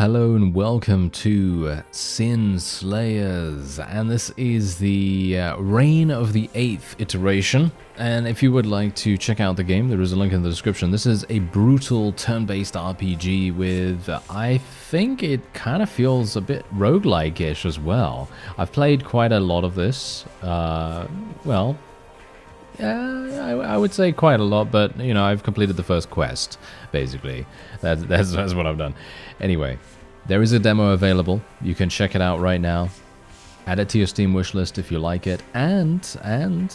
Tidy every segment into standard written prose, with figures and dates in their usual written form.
Hello and welcome to Sin Slayers, and this is the Reign of the 8th iteration. And if you would like to check out the game, there is a link in the description. This is a brutal turn-based RPG with, I think it kind of feels a bit roguelike-ish as well. I've played quite a lot of this, I would say quite a lot, but, you know, I've completed the first quest, basically. That's what I've done. Anyway, there is a demo available. You can check it out right now. Add it to your Steam wishlist if you like it. And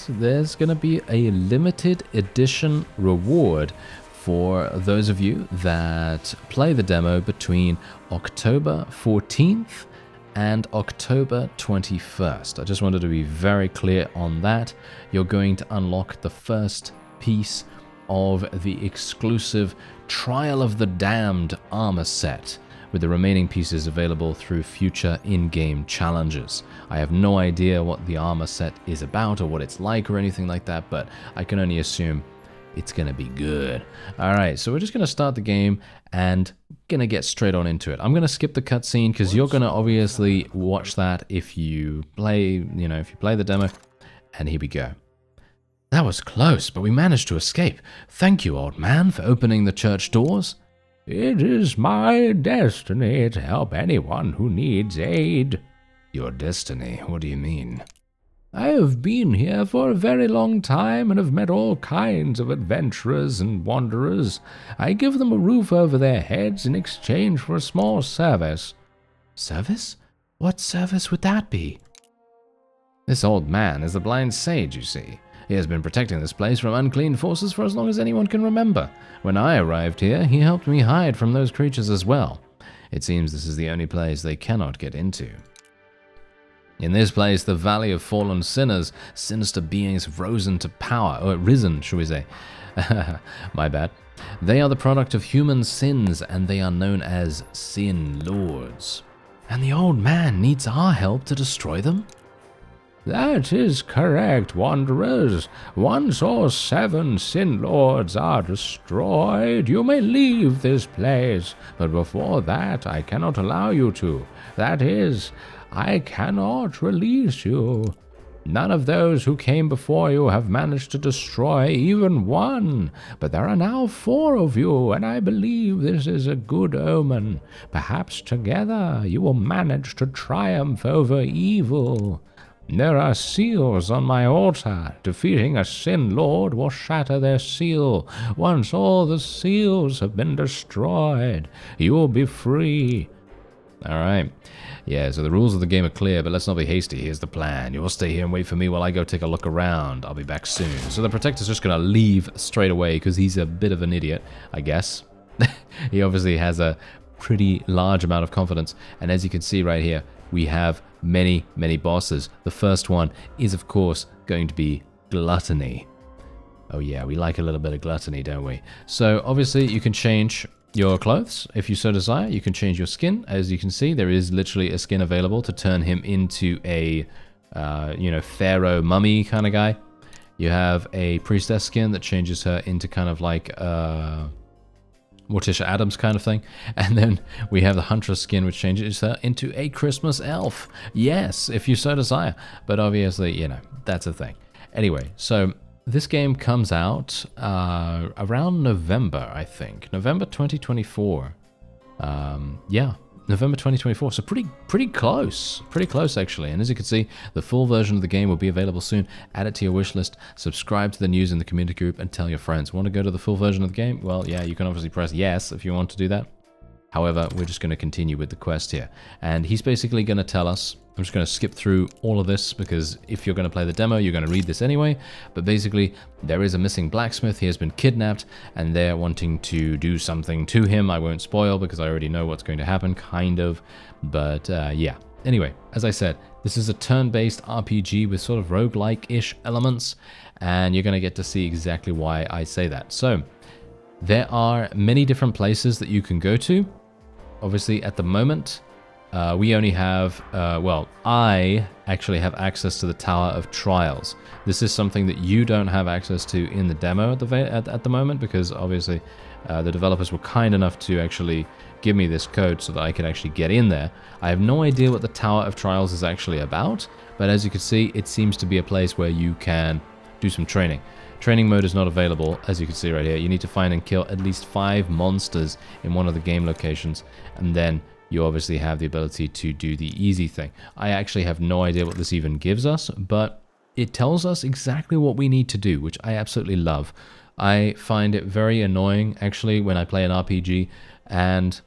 there's going to be a limited edition reward for those of you that play the demo between October 14th and October 21st. I just wanted to be very clear on that. You're going to unlock the first piece of the exclusive Trial of the Damned armor set, with the remaining pieces available through future in-game challenges. I have no idea what the armor set is about or what it's like or anything like that, but I can only assume it's gonna be good. Alright, so we're just gonna start the game and gonna get straight on into it. I'm gonna skip the cutscene because you're gonna obviously watch that if you play, if you play the demo, and here we go. That was close, but we managed to escape. Thank you, old man, for opening the church doors. It is my destiny to help anyone who needs aid. Your destiny? What do you mean? I have been here for a very long time and have met all kinds of adventurers and wanderers. I give them a roof over their heads in exchange for a small service. Service? What service would that be? This old man is the blind sage, you see. He has been protecting this place from unclean forces for as long as anyone can remember. When I arrived here, he helped me hide from those creatures as well. It seems this is the only place they cannot get into. In this place, the Valley of Fallen Sinners, sinister beings have risen to power, or risen, shall we say. My bad. They are the product of human sins, and they are known as Sin Lords. And the old man needs our help to destroy them? That is correct, wanderers. Once all 7 Sin Lords are destroyed, you may leave this place. But before that, I cannot allow you to. That is, I cannot release you. None of those who came before you have managed to destroy even one, but there are now 4 of you, and I believe this is a good omen. Perhaps together you will manage to triumph over evil. There are seals on my altar. Defeating a Sin Lord will shatter their seal. Once all the seals have been destroyed, you will be free. Alright. Yeah, so the rules of the game are clear, but let's not be hasty. Here's the plan. You will stay here and wait for me while I go take a look around. I'll be back soon. So the Protector's just going to leave straight away because he's a bit of an idiot, I guess. He obviously has a pretty large amount of confidence. And as you can see right here, we have many bosses. The first one is, of course, going to be gluttony. Oh yeah, we like a little bit of gluttony, don't we? So obviously you can change your clothes if you so desire. You can change your skin. As you can see, there is literally a skin available to turn him into a pharaoh mummy kind of guy. You have a priestess skin that changes her into kind of like Morticia Adams kind of thing. And then we have the Huntress skin, which changes her into a Christmas elf. Yes, if you so desire. But obviously, that's a thing. Anyway, so this game comes out around November, I think. November 2024. Yeah, November 2024. So pretty close. Pretty close, actually. And as you can see, the full version of the game will be available soon. Add it to your wish list. Subscribe to the news in the community group and tell your friends. Want to go to the full version of the game? Well, yeah, you can obviously press yes if you want to do that. However, we're just going to continue with the quest here. And he's basically going to tell us, I'm just going to skip through all of this because if you're going to play the demo, you're going to read this anyway. But basically, there is a missing blacksmith. He has been kidnapped and they're wanting to do something to him. I won't spoil because I already know what's going to happen, kind of. But yeah. Anyway, as I said, this is a turn-based RPG with sort of roguelike-ish elements. And you're going to get to see exactly why I say that. So there are many different places that you can go to. Obviously, at the moment, we only have, I actually have access to the Tower of Trials. This is something that you don't have access to in the demo at the moment because obviously The developers were kind enough to actually give me this code so that I could actually get in there. I have no idea what the Tower of Trials is actually about, but as you can see, it seems to be a place where you can do some training. Training mode is not available, as you can see right here. You need to find and kill at least 5 monsters in one of the game locations, and then you obviously have the ability to do the easy thing. I actually have no idea what this even gives us, but it tells us exactly what we need to do, which I absolutely love. I find it very annoying, actually, when I play an RPG, and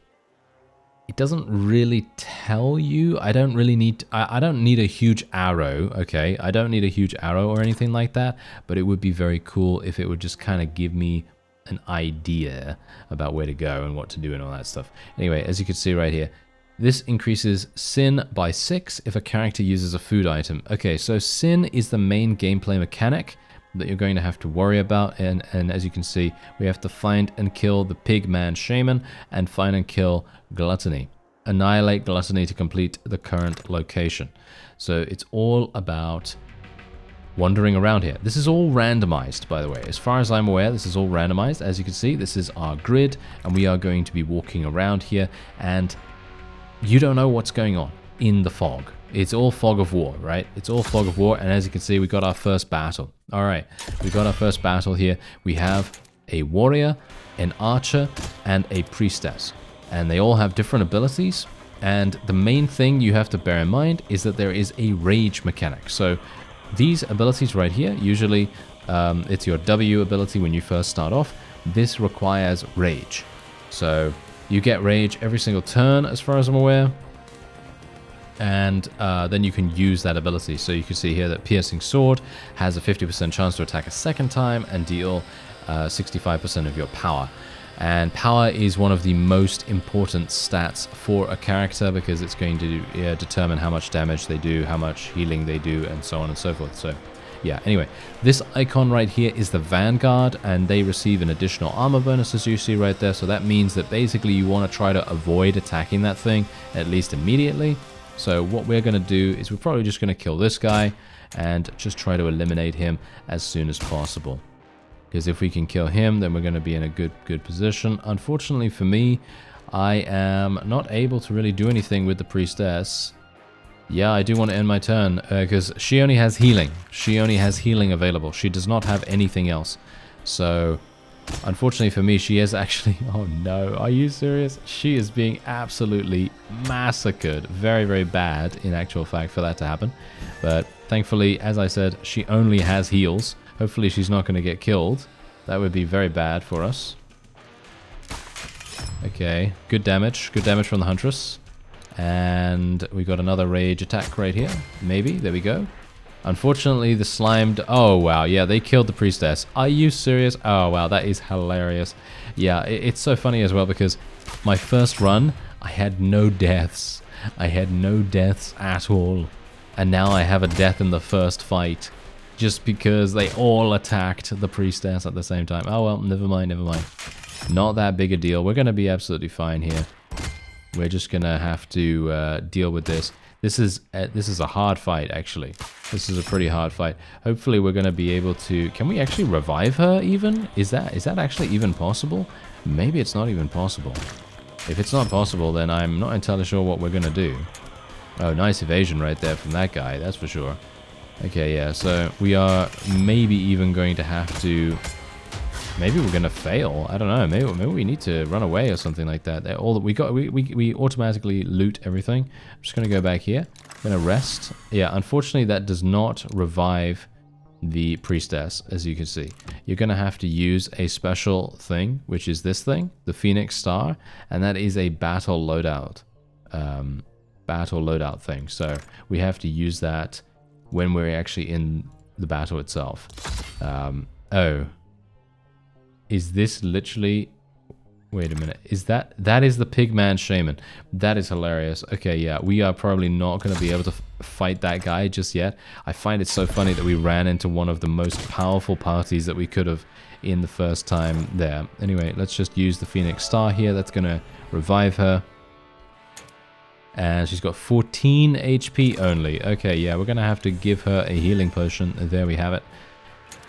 it doesn't really tell you. I don't really need, I don't need a huge arrow, okay? I don't need a huge arrow or anything like that, but it would be very cool if it would just kind of give me an idea about where to go and what to do and all that stuff. Anyway, as you can see right here, this increases sin by 6 if a character uses a food item. Okay, so sin is the main gameplay mechanic that you're going to have to worry about, and as you can see, we have to find and kill the pigman shaman and find and kill gluttony. Annihilate gluttony to complete the current location. So it's all about wandering around here. This is all randomized, by the way. As far as I'm aware, this is all randomized. As you can see, this is our grid, and we are going to be walking around here, and you don't know what's going on in the fog. It's all fog of war, right? It's all fog of war, and as you can see, we got our first battle. All right, we got our first battle here. We have a warrior, an archer, and a priestess, and they all have different abilities, and the main thing you have to bear in mind is that there is a rage mechanic. So these abilities right here, usually it's your W ability when you first start off. This requires rage. So you get rage every single turn, as far as I'm aware. And then you can use that ability. So you can see here that Piercing Sword has a 50% chance to attack a second time and deal 65% of your power. And power is one of the most important stats for a character because it's going to determine how much damage they do, how much healing they do, and so on and so forth. So yeah, anyway, this icon right here is the Vanguard, and they receive an additional armor bonus, as you see right there. So that means that basically you want to try to avoid attacking that thing, at least immediately. So what we're going to do is we're probably just going to kill this guy and just try to eliminate him as soon as possible. Because if we can kill him, then we're going to be in a good position. Unfortunately for me, I am not able to really do anything with the priestess. Yeah, I do want to end my turn because she only has healing. She only has healing available. She does not have anything else. So unfortunately for me, she is actually... Oh no, are you serious? She is being absolutely massacred. Very, very bad in actual fact for that to happen. But thankfully, as I said, she only has heals. Hopefully she's not going to get killed. That would be very bad for us. Okay, good damage. Good damage from the Huntress. And we got another rage attack right here. Maybe. There we go. Unfortunately, the slimed... Oh, wow. Yeah, they killed the priestess. Are you serious? Oh, wow. That is hilarious. Yeah, it's so funny as well because my first run, I had no deaths. I had no deaths at all. And now I have a death in the first fight. Just because they all attacked the priestess at the same time. Oh, well, never mind, never mind. Not that big a deal. We're going to be absolutely fine here. We're just going to have to deal with this. This is a hard fight, actually. This is a pretty hard fight. Hopefully, we're going to be able to... Can we actually revive her, even? Is that actually even possible? Maybe it's not even possible. If it's not possible, then I'm not entirely sure what we're going to do. Oh, nice evasion right there from that guy, that's for sure. Okay, yeah, so we are maybe even going to have to... Maybe we're going to fail. I don't know. Maybe we need to run away or something like that. We automatically loot everything. I'm just going to go back here. I'm going to rest. Yeah, unfortunately, that does not revive the priestess, as you can see. You're going to have to use a special thing, which is this thing, the Phoenix Star, and that is a battle loadout. Battle loadout thing. So we have to use that when we're actually in the battle itself. Oh. Is this literally... Wait a minute. Is that... That is the Pigman Shaman. That is hilarious. Okay, yeah. We are probably not going to be able to fight that guy just yet. I find it so funny that we ran into one of the most powerful parties that we could have in the first time there. Anyway, let's just use the Phoenix Star here. That's going to revive her. And she's got 14 HP only. Okay, yeah, we're going to have to give her a healing potion. There we have it.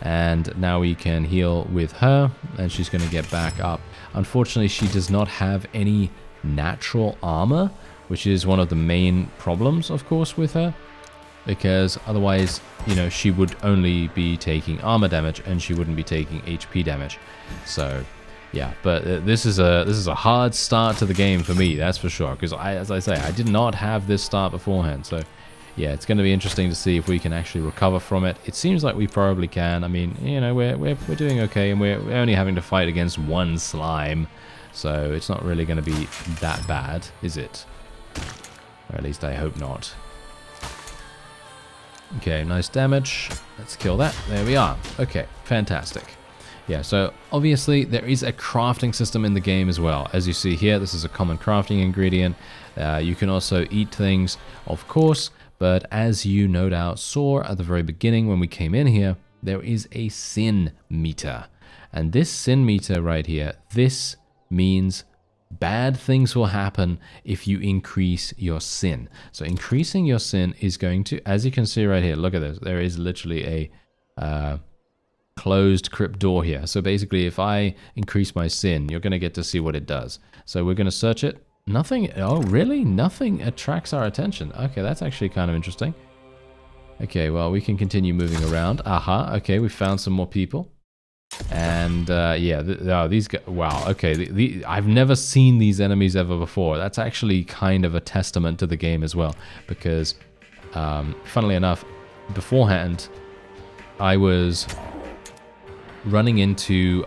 And now we can heal with her, and she's going to get back up. Unfortunately, she does not have any natural armor, which is one of the main problems, of course, with her. Because otherwise, you know, she would only be taking armor damage, and she wouldn't be taking HP damage. So, yeah, but this is a hard start to the game for me, that's for sure. Because, as I say, I did not have this start beforehand, so... yeah, it's going to be interesting to see if we can actually recover from it. It seems like we probably can. I mean, you know, we're doing okay, and we're only having to fight against one slime, so it's not really going to be that bad, is it? Or at least I hope not. Okay, nice damage. Let's kill that. There we are. Okay, fantastic. Yeah, so obviously there is a crafting system in the game as well. As you see here, this is a common crafting ingredient. You can also eat things, of course. But as you no doubt saw at the very beginning when we came in here, there is a sin meter. And this sin meter right here, this means bad things will happen if you increase your sin. So increasing your sin is going to, as you can see right here, look at this. There is literally a closed crypt door here. So basically, if I increase my sin, you're going to get to see what it does. So we're going to search it. Nothing, oh really? Nothing attracts our attention. Okay, that's actually kind of interesting. Okay, well, we can continue moving around. Aha, okay, we found some more people. And yeah, oh, these guys, wow, okay, I've never seen these enemies ever before. That's actually kind of a testament to the game as well. Because, funnily enough, beforehand, I was running into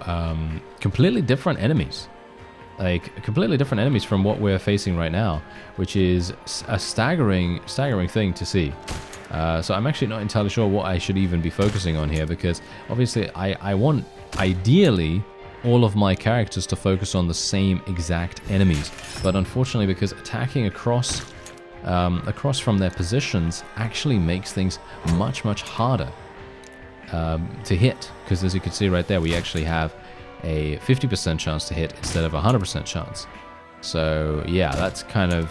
completely different enemies. Like completely different enemies from what we're facing right now, which is a staggering thing to see. So I'm actually not entirely sure what I should even be focusing on here, because obviously I want ideally all of my characters to focus on the same exact enemies, but unfortunately, because attacking across from their positions actually makes things much harder to hit, because as you can see right there, we actually have a 50% chance to hit instead of a 100% chance. So yeah, that's kind of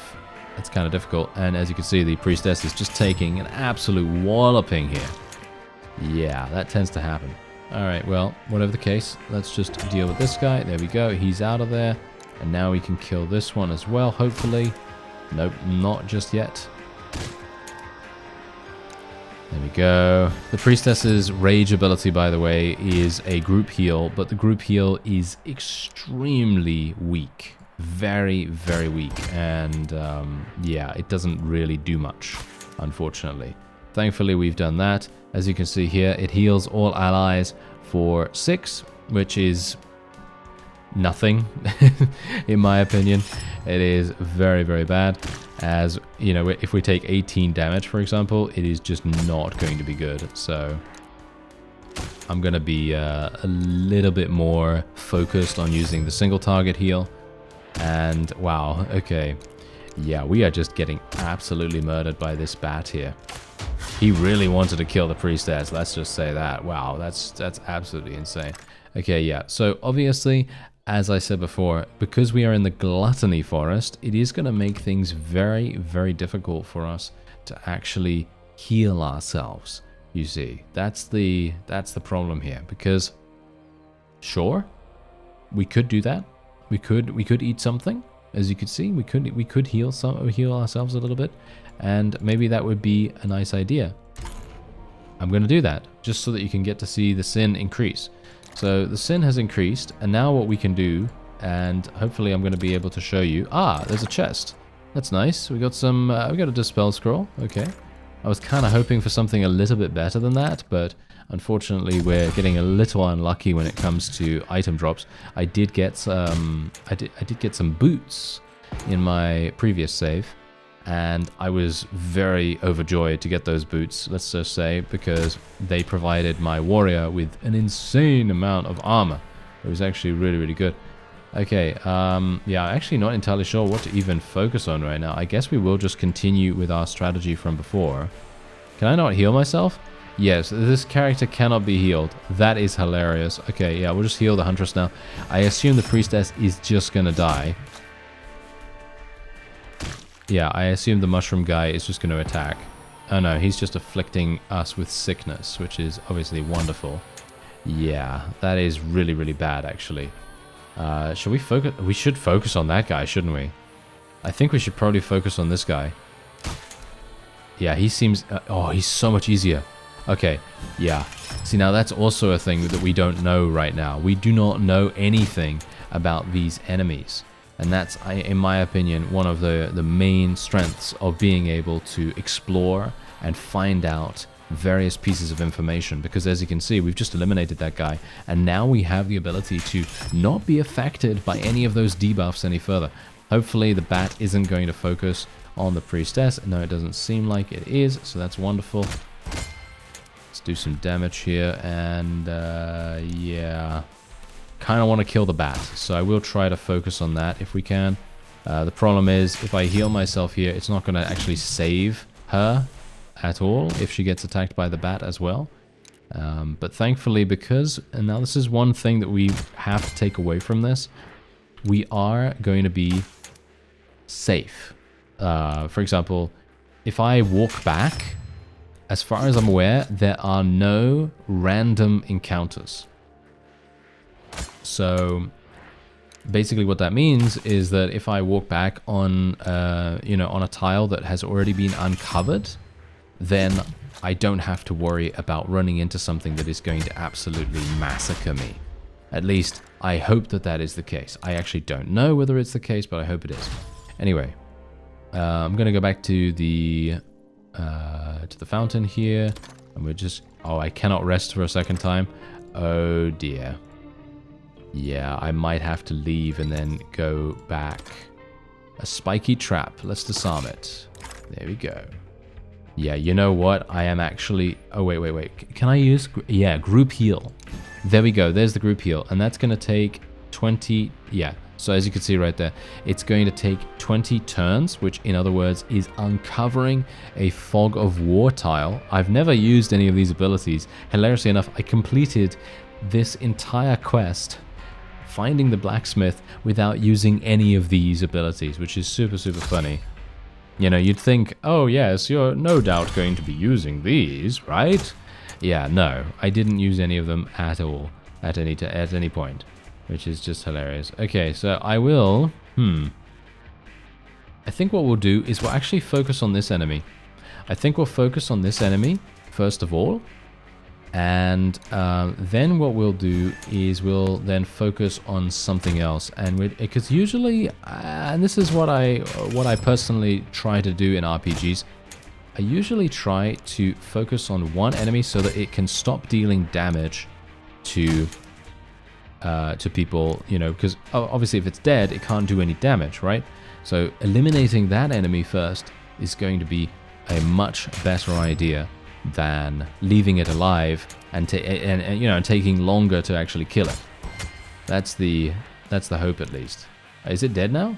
difficult. And as you can see, the priestess is just taking an absolute walloping here. Yeah, that tends to happen. All right, well, whatever the case, let's just deal with this guy. There we go, he's out of there. And now we can kill this one as well, hopefully. Nope, not just yet. There we go. The priestess's rage ability, by the way, is a group heal, but the group heal is extremely weak. Very weak. And yeah, it doesn't really do much, unfortunately. Thankfully, we've done that. As you can see here, it heals all allies for 6, which is nothing, in my opinion. It is very bad. As you know, if we take 18 damage, for example, it is just not going to be good. So I'm going to be a little bit more focused on using the single target heal. And wow, okay, yeah, we are just getting absolutely murdered by this bat here. He really wanted to kill the priestess, let's just say that. Wow, that's absolutely insane. Okay, yeah, so obviously, as I said before, because we are in the gluttony forest, it is going to make things very difficult for us to actually heal ourselves. You see, that's the problem here. Because, sure, we could do that. We could eat something, as you could see. We could heal ourselves a little bit, and maybe that would be a nice idea. I'm going to do that just so that you can get to see the sin increase. So the sin has increased, and now what we can do, and hopefully I'm going to be able to show you. Ah, there's a chest. That's nice. We got some. We got a dispel scroll. Okay. I was kind of hoping for something a little bit better than that, but unfortunately we're getting a little unlucky when it comes to item drops. I did get some. I did get some boots in my previous save, and I was very overjoyed to get those boots, let's just say, because they provided my warrior with an insane amount of armor. It was actually really good. Okay, yeah, I'm actually not entirely sure what to even focus on right now. I guess we will just continue with our strategy from before. Can I not heal myself? Yes, this character cannot be healed. That is hilarious. Okay, yeah, we'll just heal the huntress now. I assume the priestess is just gonna die. Yeah, I assume the mushroom guy is just going to attack. Oh no, he's just afflicting us with sickness, which is obviously wonderful. Yeah, that is really, really bad, actually. Should we focus? We should focus on that guy, shouldn't we? I think we should probably focus on this guy. Yeah, he seems... oh, he's so much easier. Okay, yeah. See, now that's also a thing that we don't know right now. We do not know anything about these enemies. And that's, in my opinion, one of the main strengths of being able to explore and find out various pieces of information. Because as you can see, we've just eliminated that guy. And now we have the ability to not be affected by any of those debuffs any further. Hopefully the bat isn't going to focus on the priestess. No, it doesn't seem like it is. So that's wonderful. Let's do some damage here. And yeah... kind of want to kill the bat, so I will try to focus on that if we can. The problem is, if I heal myself here, it's not going to actually save her at all if she gets attacked by the bat as well. But thankfully, because, and now this is one thing that we have to take away from this, we are going to be safe. For example, if I walk back, as far as I'm aware, there are no random encounters. So basically what that means is that if I walk back on, you know, on a tile that has already been uncovered, then I don't have to worry about running into something that is going to absolutely massacre me. At least I hope that that is the case. I actually don't know whether it's the case, but I hope it is. Anyway, I'm going to go back to the fountain here, and we're just... oh, I cannot rest for a second time. Oh dear. Yeah, I might have to leave and then go back. A spiky trap. Let's disarm it. There we go. Yeah, you know what? I am actually... oh, wait. Can I use... yeah, group heal. There we go. There's the group heal. And that's going to take 20... yeah. So as you can see right there, it's going to take 20 turns, which in other words is uncovering a fog of war tile. I've never used any of these abilities. Hilariously enough, I completed this entire quest finding the blacksmith without using any of these abilities, which is super, super funny. You know, you'd think, oh yes, you're no doubt going to be using these, right? Yeah, no, I didn't use any of them at all, at any point, which is just hilarious. Okay, so I will, I think what we'll do is we'll actually focus on this enemy. I think we'll focus on this enemy, first of all. And then what we'll do is we'll then focus on something else, and because usually, and this is what I personally try to do in RPGs, I usually try to focus on one enemy so that it can stop dealing damage to people, you know, because obviously if it's dead, it can't do any damage, right? So eliminating that enemy first is going to be a much better idea than leaving it alive and you know, taking longer to actually kill it. That's the hope, at least. Is it dead now?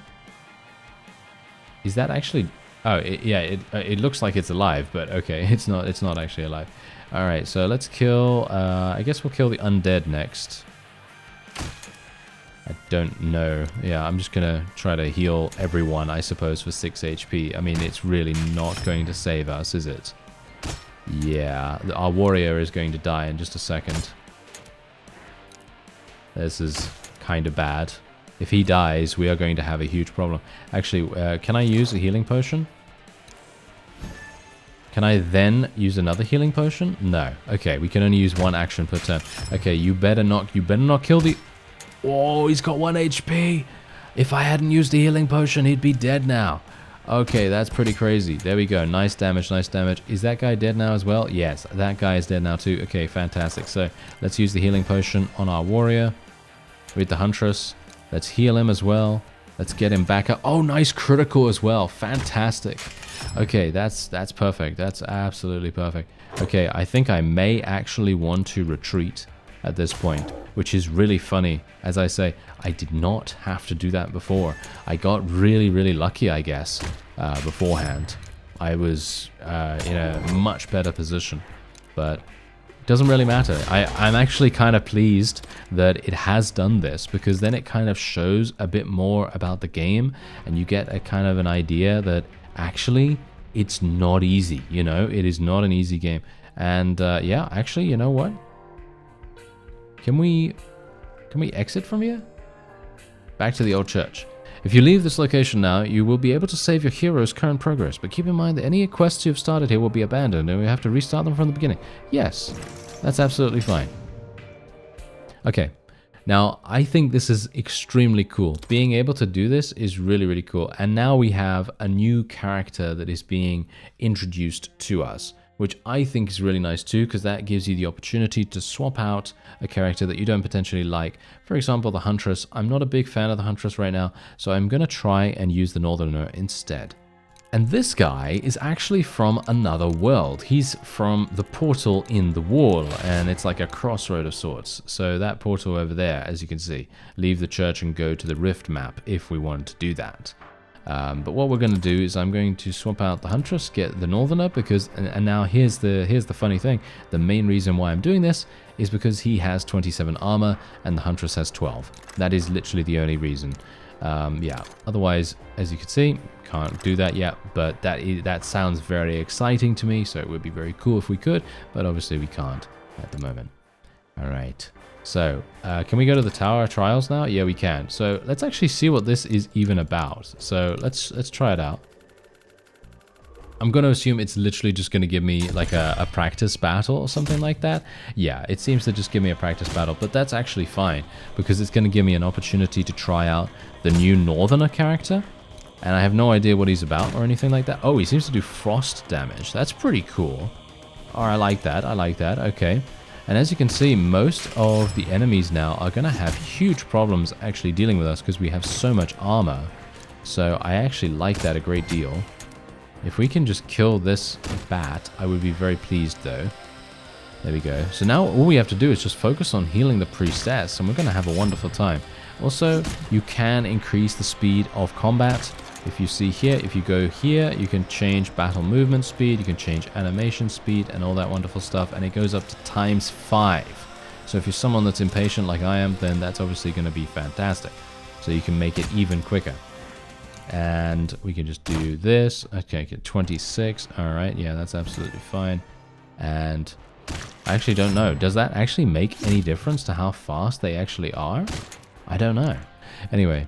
Is that actually... oh, yeah, it looks like it's alive, but okay, it's not actually alive. All right, so let's kill... I guess we'll kill the undead next. I don't know. Yeah, I'm just gonna try to heal everyone, I suppose, for 6 HP. I mean, it's really not going to save us, is it? Yeah, our warrior is going to die in just a second. This is kind of bad. If he dies, we are going to have a huge problem. Actually, can I use a healing potion? Can I then use another healing potion? No. Okay, we can only use one action per turn. Okay, you better not kill the... oh, he's got 1 HP. If I hadn't used the healing potion, he'd be dead now. Okay, that's pretty crazy. There we go. Nice damage, nice damage. Is that guy dead now as well? Yes, that guy is dead now too. Okay, fantastic. So let's use the healing potion on our warrior with the huntress. Let's heal him as well. Let's get him back up. Oh, nice critical as well. Fantastic. Okay, that's perfect. That's absolutely perfect. Okay, I think I may actually want to retreat at this point, which is really funny. As I say, I did not have to do that before. I got really, really lucky, I guess, beforehand. I was in a much better position, but it doesn't really matter. I'm actually kind of pleased that it has done this, because then it kind of shows a bit more about the game, and you get a kind of an idea that actually it's not easy, you know? It is not an easy game. And yeah, actually, you know what? Can we exit from here? Back to the old church. If you leave this location now, you will be able to save your hero's current progress, but keep in mind that any quests you've started here will be abandoned and we have to restart them from the beginning. Yes, that's absolutely fine. Okay, now I think this is extremely cool. Being able to do this is really, really cool. And now we have a new character that is being introduced to us, which I think is really nice too, because that gives you the opportunity to swap out a character that you don't potentially like. For example, the Huntress. I'm not a big fan of the Huntress right now, so I'm going to try and use the Northerner instead. And this guy is actually from another world. He's from the portal in the wall, and it's like a crossroad of sorts. So that portal over there, as you can see, leave the church and go to the rift map if we want to do that. But what we're going to do is I'm going to swap out the Huntress, get the Northerner, because, and now here's the funny thing. The main reason why I'm doing this is because he has 27 armor and the Huntress has 12. That is literally the only reason. Yeah, otherwise, as you can see, can't do that yet, but that sounds very exciting to me, so it would be very cool if we could, but obviously we can't at the moment. All right. So, can we go to the Tower of Trials now? Yeah, we can. So, let's actually see what this is even about. So, let's try it out. I'm going to assume it's literally just going to give me like a practice battle or something like that. Yeah, it seems to just give me a practice battle, but that's actually fine because it's going to give me an opportunity to try out the new Northerner character. And I have no idea what he's about or anything like that. Oh, he seems to do frost damage. That's pretty cool. Oh, I like that. I like that. Okay. And as you can see, most of the enemies now are going to have huge problems actually dealing with us because we have so much armor. So I actually like that a great deal. If we can just kill this bat, I would be very pleased though. There we go. So now all we have to do is just focus on healing the priestess and we're going to have a wonderful time. Also, you can increase the speed of combat. If you see here, if you go here, you can change battle movement speed, you can change animation speed and all that wonderful stuff, and it goes up to ×5. So if you're someone that's impatient like I am, then that's obviously going to be fantastic. So you can make it even quicker. And we can just do this. Okay, get 26. All right, yeah, that's absolutely fine. And I actually don't know. Does that actually make any difference to how fast they actually are? I don't know. Anyway,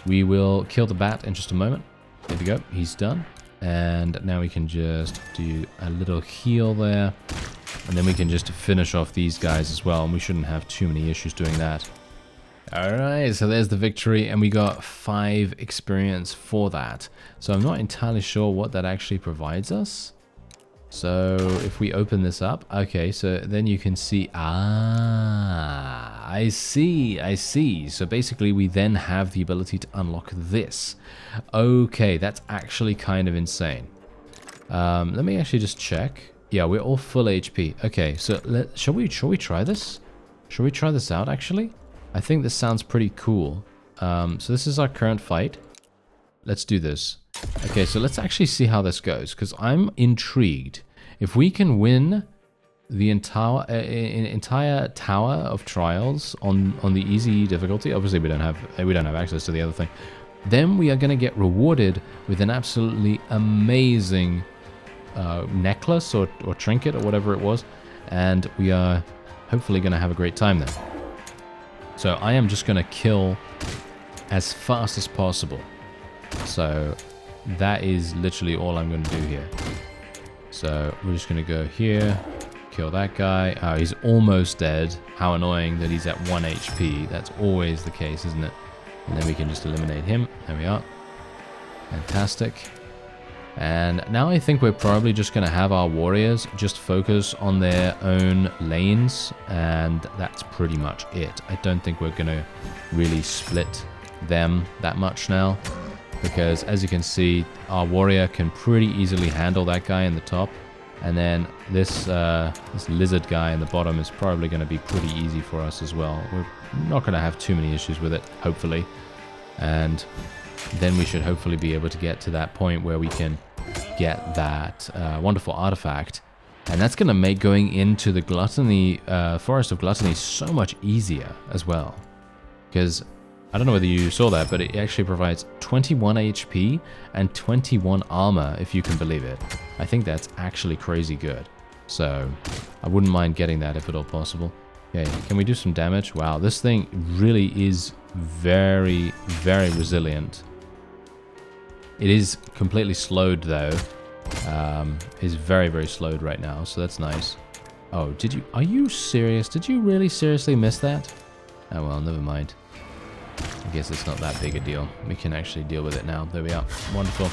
we will kill the bat in just a moment. There we go. He's done. And now we can just do a little heal there. And then we can just finish off these guys as well. And we shouldn't have too many issues doing that. Alright, so there's the victory. And we got 5 experience for that. So I'm not entirely sure what that actually provides us. So if we open this up, okay, so then you can see, I see. So basically we then have the ability to unlock this. Okay, that's actually kind of insane. Let me actually just check. Yeah, we're all full HP. Okay, so shall we try this? Shall we try this out actually? I think this sounds pretty cool. So this is our current fight. Let's do this. Okay, so let's actually see how this goes, because I'm intrigued. If we can win the entire Tower of Trials on the easy difficulty, obviously we don't have access to the other thing, then we are going to get rewarded with an absolutely amazing necklace or trinket or whatever it was, and we are hopefully going to have a great time there. So I am just going to kill as fast as possible. So that is literally all I'm going to do here. So we're just going to go here, kill that guy. Oh, he's almost dead. How annoying that he's at 1 HP. That's always the case, isn't it? And then we can just eliminate him. There we are. Fantastic. And now I think we're probably just going to have our warriors just focus on their own lanes, and that's pretty much it. I don't think we're going to really split them that much now, because as you can see, our warrior can pretty easily handle that guy in the top, and then this lizard guy in the bottom is probably going to be pretty easy for us as well. We're not going to have too many issues with it, hopefully, and then we should hopefully be able to get to that point where we can get that wonderful artifact, and that's going to make going into the Forest of Gluttony so much easier as well, because I don't know whether you saw that, but it actually provides 21 HP and 21 armor, if you can believe it. I think that's actually crazy good. So I wouldn't mind getting that if at all possible. Okay, can we do some damage? Wow, this thing really is very, very resilient. It is completely slowed though. Is very, very slowed right now, so that's nice. Oh, are you serious? Did you really seriously miss that? Oh well, never mind. I guess it's not that big a deal. We can actually deal with it now. There we are. Wonderful.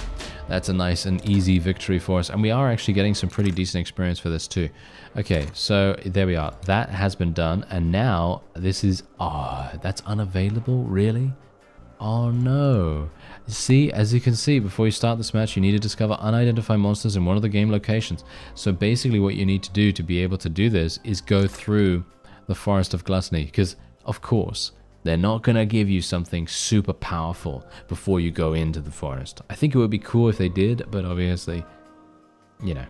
That's a nice and easy victory for us. And we are actually getting some pretty decent experience for this too. Okay, so there we are. That has been done. And now this is... Oh, that's unavailable? Really? Oh no. See, as you can see, before you start this match, you need to discover unidentified monsters in one of the game locations. So basically what you need to do to be able to do this is go through the Forest of Gluttony. Because, of course... They're not going to give you something super powerful before you go into the forest. I think it would be cool if they did, but obviously, you know,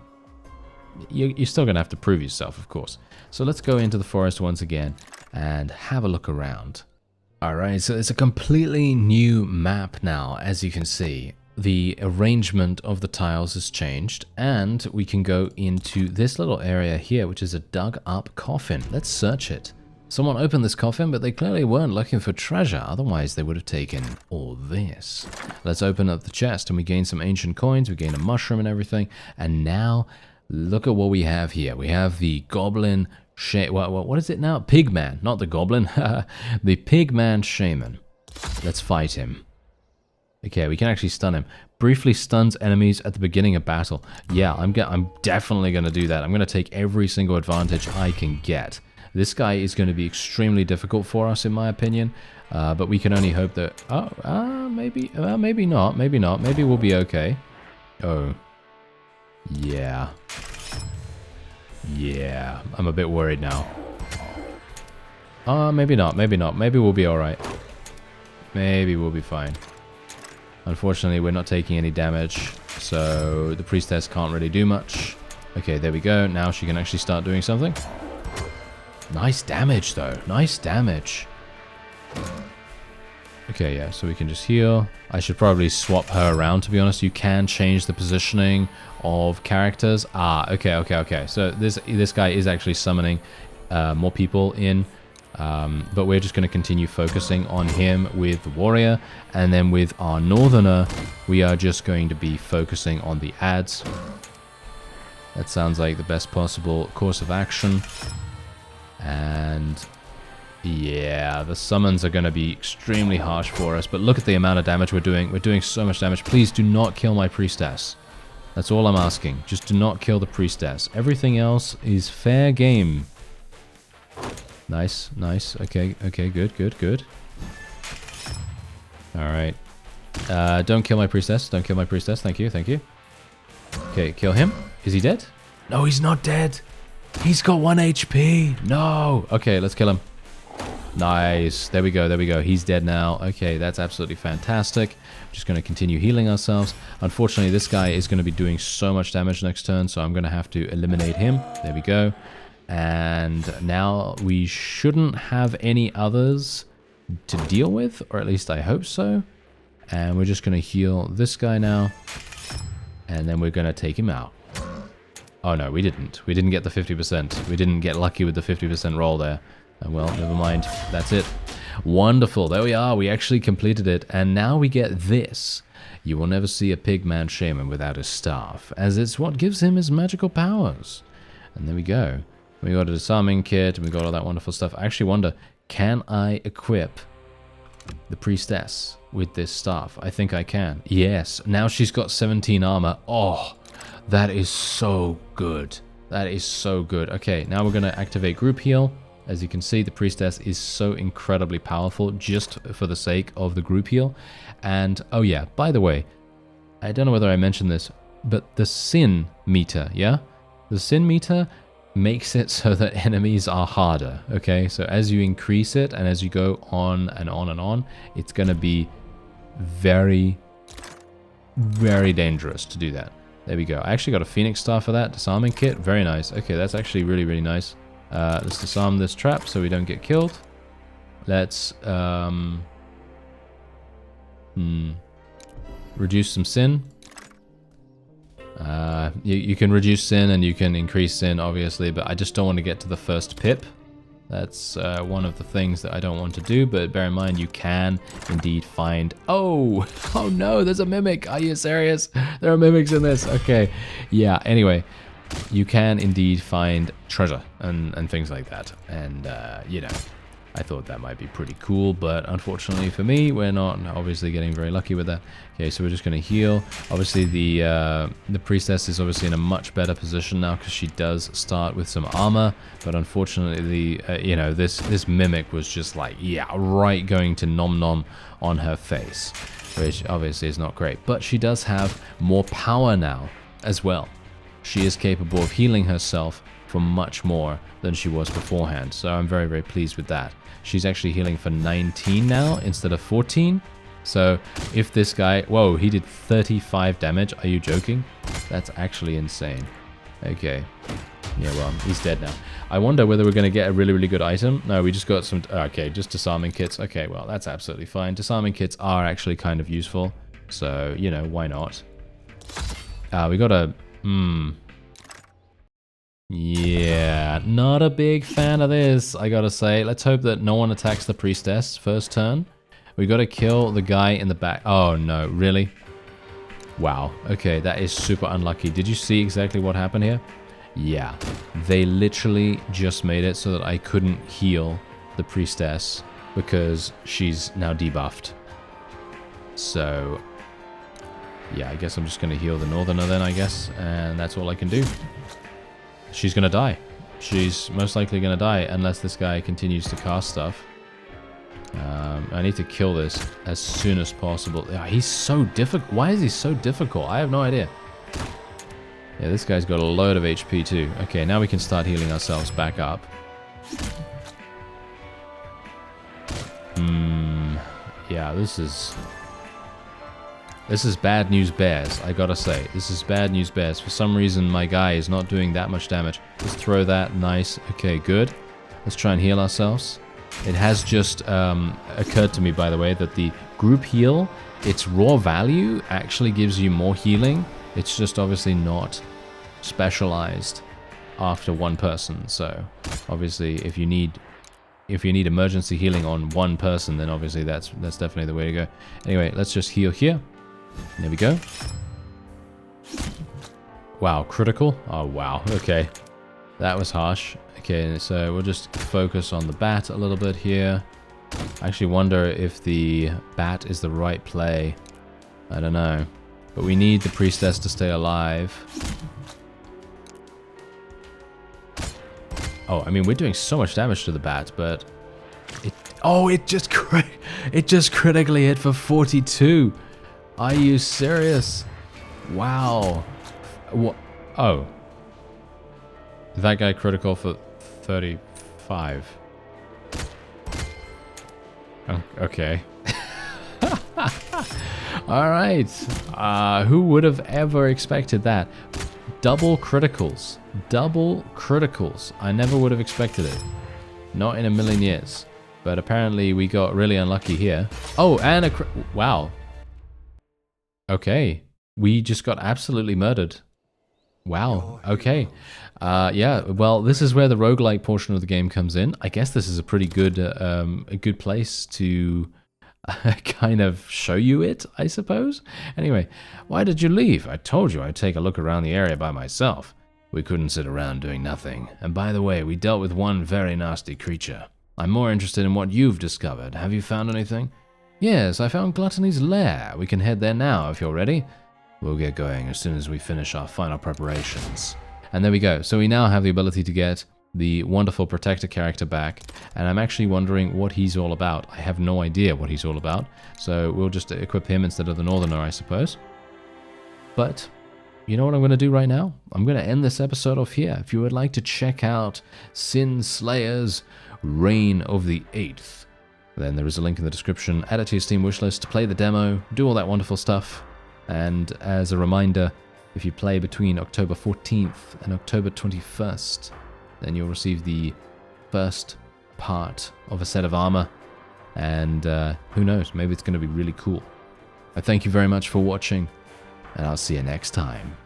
you're still going to have to prove yourself, of course. So let's go into the forest once again and have a look around. Alright, so it's a completely new map now, as you can see. The arrangement of the tiles has changed, and we can go into this little area here, which is a dug up coffin. Let's search it. Someone opened this coffin, but they clearly weren't looking for treasure, otherwise they would have taken all this. Let's open up the chest, and we gain some ancient coins, we gain a mushroom and everything, and now, look at what we have here. We have the goblin, what is it now? Pigman, not the goblin, the Pigman Shaman. Let's fight him. Okay, we can actually stun him. Briefly stuns enemies at the beginning of battle. Yeah, I'm definitely going to do that. I'm going to take every single advantage I can get. This guy is going to be extremely difficult for us, in my opinion. But we can only hope that... maybe not. Maybe not. Maybe we'll be okay. Oh. Yeah. Yeah. I'm a bit worried now. Maybe not. Maybe not. Maybe we'll be alright. Maybe we'll be fine. Unfortunately, we're not taking any damage. So the priestess can't really do much. Okay, there we go. Now she can actually start doing something. Nice damage, though. Nice damage. Okay, yeah, so we can just heal. I should probably swap her around, to be honest. You can change the positioning of characters. Okay. So this guy is actually summoning more people in. But we're just going to continue focusing on him with the warrior. And then with our northerner, we are just going to be focusing on the ads. That sounds like the best possible course of action. And yeah, the summons are going to be extremely harsh for us, but look at the amount of damage we're doing. We're doing so much damage. Please do not kill my priestess. That's all I'm asking. Just do not kill the priestess. Everything else is fair game. Nice. Okay, good. Alright. Don't kill my priestess. Don't kill my priestess. Thank you. Okay, kill him. Is he dead? No, he's not dead. He's got 1 HP. No. Okay, let's kill him. Nice. There we go. He's dead now. Okay, that's absolutely fantastic. Just going to continue healing ourselves. Unfortunately, this guy is going to be doing so much damage next turn, so I'm going to have to eliminate him. There we go. And now we shouldn't have any others to deal with, or at least I hope so. And we're just going to heal this guy now. And then we're going to take him out. Oh no, we didn't. We didn't get the 50%. We didn't get lucky with the 50% roll there. Well, never mind. That's it. Wonderful. There we are. We actually completed it. And now we get this. You will never see a Pigman Shaman without his staff, as it's what gives him his magical powers. And there we go. We got a disarming kit, and we got all that wonderful stuff. I actually wonder, can I equip the priestess with this staff? I think I can. Yes. Now she's got 17 armor. Oh, that is so good. That is so good. Okay, now we're going to activate group heal. As you can see, the priestess is so incredibly powerful just for the sake of the group heal. And, oh yeah, by the way, I don't know whether I mentioned this, but the sin meter, yeah? The sin meter makes it so that enemies are harder, okay? So as you increase it and as you go on and on and on, it's going to be very, very dangerous to do that. There we go. I actually got a Phoenix Star for that. Disarming kit. Very nice. Okay, that's actually really, really nice. Let's disarm this trap so we don't get killed. Let's reduce some sin. You can reduce sin and you can increase sin, obviously, but I just don't want to get to the first pip. That's one of the things that I don't want to do, but bear in mind you can indeed find... Oh! Oh no, there's a mimic! Are you serious? There are mimics in this! Okay, yeah, anyway. You can indeed find treasure and things like that. And, you know, I thought that might be pretty cool, but unfortunately for me, we're not obviously getting very lucky with that. Okay, so we're just going to heal. Obviously, the priestess is obviously in a much better position now because she does start with some armor, but unfortunately, you know, this mimic was just like, yeah, right going to nom nom on her face, which obviously is not great. But she does have more power now as well. She is capable of healing herself for much more than she was beforehand. So I'm very, very pleased with that. She's actually healing for 19 now instead of 14. So if this guy... Whoa, he did 35 damage. Are you joking? That's actually insane. Okay. Yeah, well, he's dead now. I wonder whether we're going to get a really, really good item. No, we just got some... Okay, just disarming kits. Okay, well, that's absolutely fine. Disarming kits are actually kind of useful. So, you know, why not? We got a... Yeah, not a big fan of this, I gotta say. Let's hope that no one attacks the priestess first turn. We gotta kill the guy in the back. Oh no, really? Wow, okay, that is super unlucky. Did you see exactly what happened here? Yeah, they literally just made it so that I couldn't heal the priestess because she's now debuffed. So... yeah, I guess I'm just going to heal the Northerner then, I guess. And that's all I can do. She's going to die. She's most likely going to die unless this guy continues to cast stuff. I need to kill this as soon as possible. Yeah, he's so difficult. Why is he so difficult? I have no idea. Yeah, this guy's got a load of HP too. Okay, now we can start healing ourselves back up. Yeah, this is bad news bears, I gotta say. This is bad news bears. For some reason, my guy is not doing that much damage. Let's throw that. Nice. Okay, good. Let's try and heal ourselves. It has just occurred to me, by the way, that the group heal, its raw value actually gives you more healing. It's just obviously not specialized after one person. So, obviously, if you need emergency healing on one person, then obviously that's definitely the way to go. Anyway, let's just heal here. There we go. Wow, critical? Oh, wow. Okay. That was harsh. Okay, so we'll just focus on the bat a little bit here. I actually wonder if the bat is the right play. I don't know. But we need the priestess to stay alive. Oh, I mean, we're doing so much damage to the bat, but... it just critically hit for 42. Are you serious? Wow. What? Oh. That guy critical for 35. Oh, okay. Alright. Who would have ever expected that? Double criticals. Double criticals. I never would have expected it. Not in a million years. But apparently we got really unlucky here. Oh, and a wow. Okay. We just got absolutely murdered. Wow. Okay. Yeah, well, this is where the roguelike portion of the game comes in. I guess this is a pretty good place to kind of show you it, I suppose. Anyway, why did you leave? I told you I'd take a look around the area by myself. We couldn't sit around doing nothing. And by the way, we dealt with one very nasty creature. I'm more interested in what you've discovered. Have you found anything? Yes, I found Gluttonous lair. We can head there now if you're ready. We'll get going as soon as we finish our final preparations. And there we go. So we now have the ability to get the wonderful Protector character back. And I'm actually wondering what he's all about. I have no idea what he's all about. So we'll just equip him instead of the Northerner, I suppose. But you know what I'm going to do right now? I'm going to end this episode off here. If you would like to check out Sin Slayer's Reign of the 8th, then there is a link in the description. Add it to your Steam wishlist, play the demo, do all that wonderful stuff. And as a reminder, if you play between October 14th and October 21st, then you'll receive the first part of a set of armor. And who knows, maybe it's going to be really cool. I thank you very much for watching, and I'll see you next time.